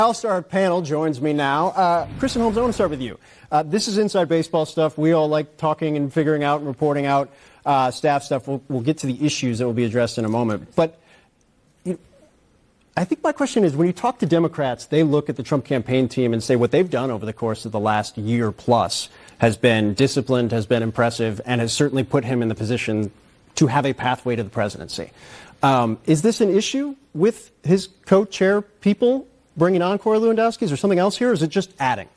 All-Star panel joins me now. Kristin Holmes, I want to start with you. This is inside baseball stuff. We all like talking and figuring out and reporting out staff stuff. We'll get to the issues that will be addressed in a moment. But I think my question is, when you talk to Democrats, they look at the Trump campaign team and say what they've done over the course of the last year plus has been disciplined, has been impressive, and has certainly put him in the position to have a pathway to the presidency. Is this an issue with his co-chair people bringing on Corey Lewandowski? Is there something else here, or is it just adding?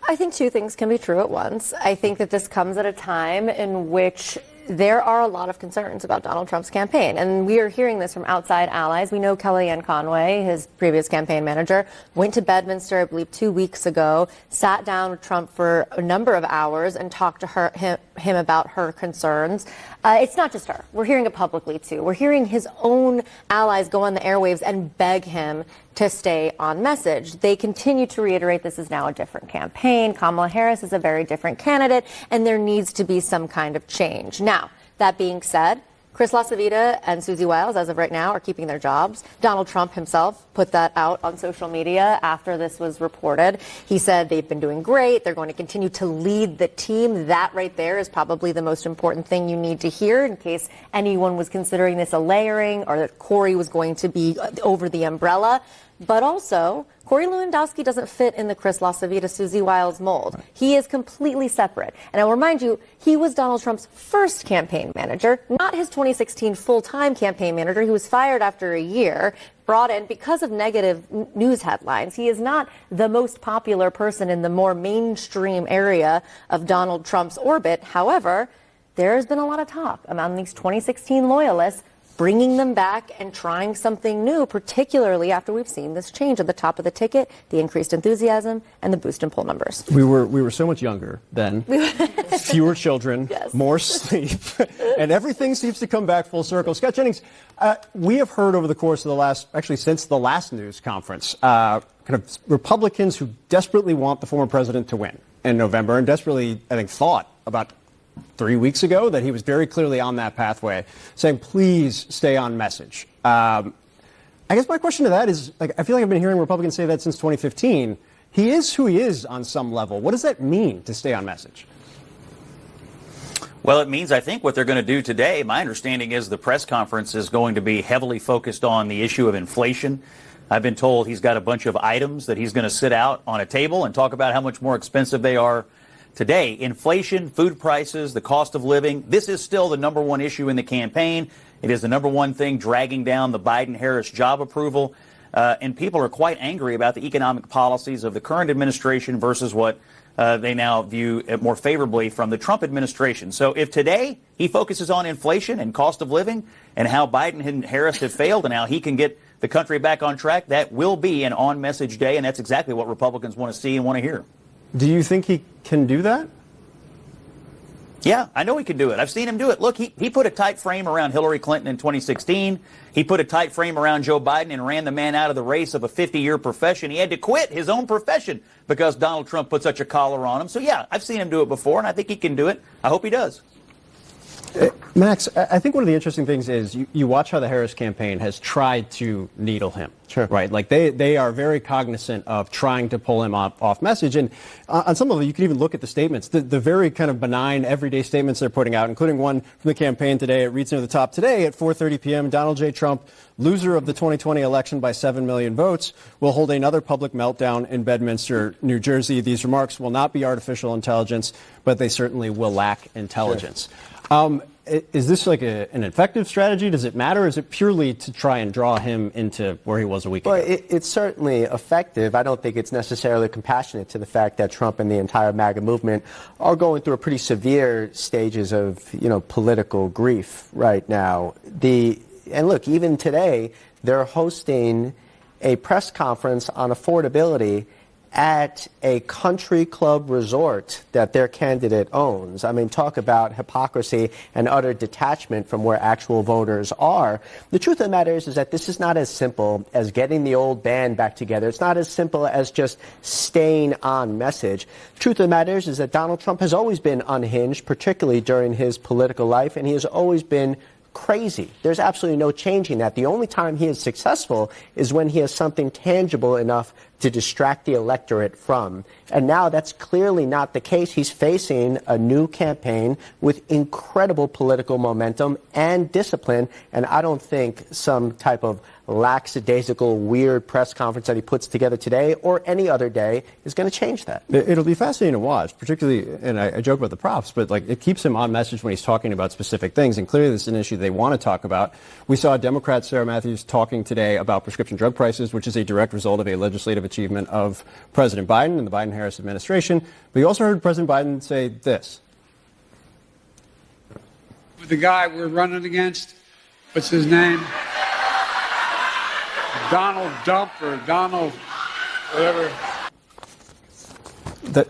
I think two things can be true at once. I think that this comes at a time in which there are a lot of concerns about Donald Trump's campaign, and we are hearing this from outside allies. We know Kellyanne Conway, his previous campaign manager, went to Bedminster, I believe, 2 weeks ago, sat down with Trump for a number of hours and talked to him about her concerns. It's not just her. We're hearing it publicly, too. We're hearing his own allies go on the airwaves and beg him to stay on message. They continue to reiterate this is now a different campaign. Kamala Harris is a very different candidate, and there needs to be some kind of change. Now, that being said, Chris LaCivita and Susie Wiles, as of right now, are keeping their jobs. Donald Trump himself put that out on social media after this was reported. He said they've been doing great. They're going to continue to lead the team. That right there is probably the most important thing you need to hear in case anyone was considering this a layering or that Corey was going to be over the umbrella. But also, Corey Lewandowski doesn't fit in the Chris LaCivita, Susie Wiles mold. Right. He is completely separate. And I'll remind you, he was Donald Trump's first campaign manager, not his 2016 full-time campaign manager. He was fired after a year, brought in because of negative news headlines. He is not the most popular person in the more mainstream area of Donald Trump's orbit. However, there has been a lot of talk among these 2016 loyalists bringing them back and trying something new, particularly after we've seen this change at the top of the ticket, the increased enthusiasm, and the boost in poll numbers. We were so much younger then, fewer children, yes, more sleep, and everything seems to come back full circle. Scott Jennings, we have heard over the course of since the last news conference, kind of Republicans who desperately want the former president to win in November and desperately, I think, thought about 3 weeks ago that he was very clearly on that pathway, saying, please stay on message. I guess my question to that is, I feel like I've been hearing Republicans say that since 2015. He is who he is on some level. What does that mean to stay on message? Well, it means, I think, what they're going to do today, my understanding is the press conference is going to be heavily focused on the issue of inflation. I've been told he's got a bunch of items that he's going to sit out on a table and talk about how much more expensive they are today. Inflation, food prices, the cost of living, this is still the number one issue in the campaign. It is the number one thing dragging down the Biden-Harris job approval. And people are quite angry about the economic policies of the current administration versus what they now view more favorably from the Trump administration. So if today he focuses on inflation and cost of living and how Biden and Harris have failed and how he can get the country back on track, that will be an on-message day, and that's exactly what Republicans want to see and want to hear. Do you think he can do that? Yeah, I know he can do it. I've seen him do it. Look, he put a tight frame around Hillary Clinton in 2016. He put a tight frame around Joe Biden and ran the man out of the race of a 50-year profession. He had to quit his own profession because Donald Trump put such a collar on him. So, yeah, I've seen him do it before, and I think he can do it. I hope he does. Max, I think one of the interesting things is you watch how the Harris campaign has tried to needle him. Sure. Right? Like they are very cognizant of trying to pull him off message. And on some level, you can even look at the statements, the very kind of benign everyday statements they're putting out, including one from the campaign today. It reads near the top today at 4:30 p.m. Donald J. Trump, loser of the 2020 election by 7 million votes, will hold another public meltdown in Bedminster, New Jersey. These remarks will not be artificial intelligence, but they certainly will lack intelligence. Sure. Is this like an effective strategy? Does it matter? Or is it purely to try and draw him into where he was a week ago? Well, it's certainly effective. I don't think it's necessarily compassionate to the fact that Trump and the entire MAGA movement are going through a pretty severe stages of, political grief right now. And look, even today, they're hosting a press conference on affordability at a country club resort that their candidate owns. I mean, talk about hypocrisy and utter detachment from where actual voters are. The truth of the matter is that this is not as simple as getting the old band back together. It's not as simple as just staying on message. The truth of the matter is that Donald Trump has always been unhinged, particularly during his political life, and he has always been crazy. There's absolutely no changing that. The only time he is successful is when he has something tangible enough to distract the electorate from. And now that's clearly not the case. He's facing a new campaign with incredible political momentum and discipline, and I don't think some type of lackadaisical, weird press conference that he puts together today or any other day is going to change that. It'll be fascinating to watch, particularly, and I joke about the props, but like it keeps him on message when he's talking about specific things, and clearly this is an issue they want to talk about. We saw Democrat Sarah Matthews talking today about prescription drug prices, which is a direct result of a legislative achievement of President Biden and the Biden-Harris administration. But you also heard President Biden say this. With the guy we're running against, what's his name? Donald Dump or Donald whatever.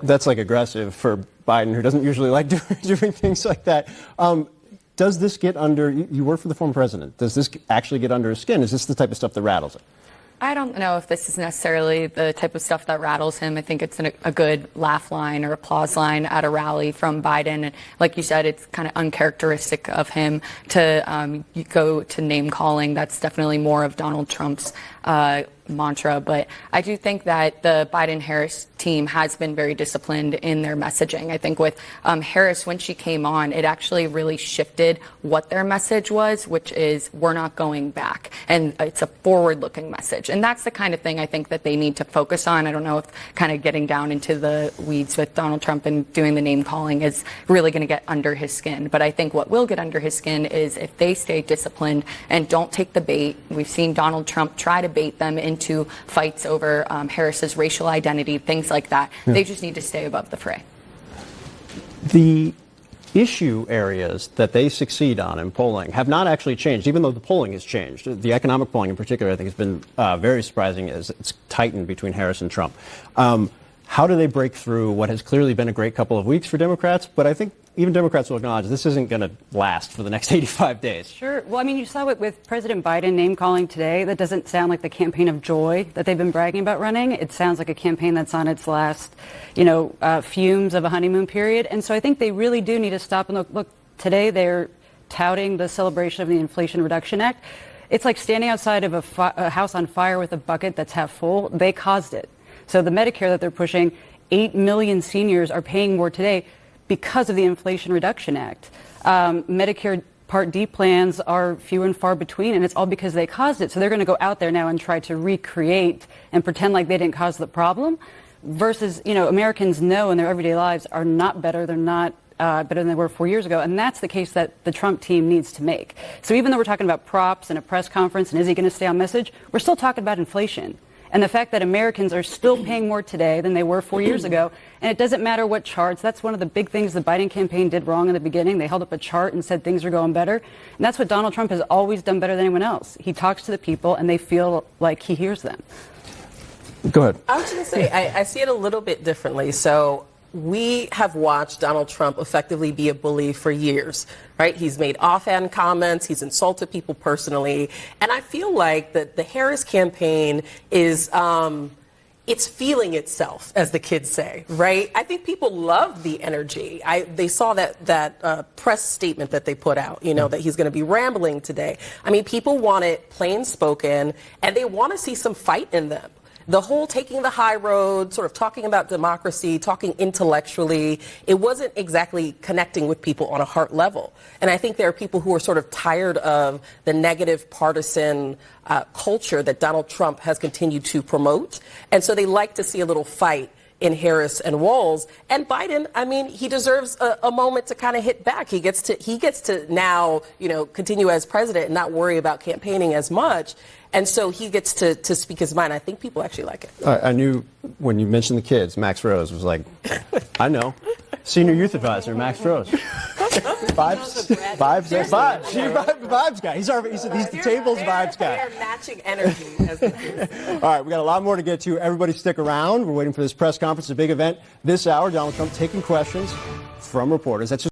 That's like aggressive for Biden, who doesn't usually like doing things like that. Does this get under, you work for the former president, does this actually get under his skin? Is this the type of stuff that rattles him? I don't know if this is necessarily the type of stuff that rattles him. I think it's a good laugh line or applause line at a rally from Biden. And like you said, it's kind of uncharacteristic of him to go to name calling. That's definitely more of Donald Trump's mantra. But I do think that the Biden-Harris team has been very disciplined in their messaging. I think with Harris, when she came on, it actually really shifted what their message was, which is we're not going back. And it's a forward-looking message. And that's the kind of thing I think that they need to focus on. I don't know if kind of getting down into the weeds with Donald Trump and doing the name calling is really going to get under his skin. But I think what will get under his skin is if they stay disciplined and don't take the bait. We've seen Donald Trump try to bait them into fights over Harris's racial identity, things like that. Yeah. They just need to stay above the fray. The issue areas that they succeed on in polling have not actually changed, even though the polling has changed. The economic polling in particular, I think, has been very surprising as it's tightened between Harris and Trump. How do they break through what has clearly been a great couple of weeks for Democrats? But I think even Democrats will acknowledge this isn't going to last for the next 85 days. Sure. Well, I mean, you saw it with President Biden name calling today. That doesn't sound like the campaign of joy that they've been bragging about running. It sounds like a campaign that's on its last, fumes of a honeymoon period. And so I think they really do need to stop and look. Today they're touting the celebration of the Inflation Reduction Act. It's like standing outside of a house on fire with a bucket that's half full. They caused it. So the Medicare that they're pushing, 8 million seniors are paying more today because of the Inflation Reduction Act. Medicare Part D plans are few and far between, and it's all because they caused it. So they're going to go out there now and try to recreate and pretend like they didn't cause the problem, versus, Americans know in their everyday lives are not better. They're not better than they were 4 years ago. And that's the case that the Trump team needs to make. So even though we're talking about props and a press conference and is he going to stay on message, we're still talking about inflation. And the fact that Americans are still paying more today than they were 4 years ago, and it doesn't matter what charts. That's one of the big things the Biden campaign did wrong in the beginning. They held up a chart and said things are going better. And that's what Donald Trump has always done better than anyone else. He talks to the people, and they feel like he hears them. Go ahead. I was going to say, I see it a little bit differently. So we have watched Donald Trump effectively be a bully for years, right? He's made offhand comments. He's insulted people personally. And I feel like that the Harris campaign is, it's feeling itself, as the kids say, right? I think people love the energy. They saw that press statement that they put out, that he's going to be rambling today. I mean, people want it plain spoken, and they want to see some fight in them. The whole taking the high road, sort of talking about democracy, talking intellectually, it wasn't exactly connecting with people on a heart level. And I think there are people who are sort of tired of the negative partisan culture that Donald Trump has continued to promote. And so they like to see a little fight in Harris and Walz. And Biden, I mean, he deserves a moment to kind of hit back. He gets to now, continue as president and not worry about campaigning as much. And so he gets to speak his mind. I think people actually like it. I knew when you mentioned the kids, Max Rose was like, I know. Senior youth advisor, Max Rose. Vibes guy. He's the tables vibes guy. They are matching energy. All right, we got a lot more to get to. Everybody stick around. We're waiting for this press conference, a big event this hour. Donald Trump taking questions from reporters. That's just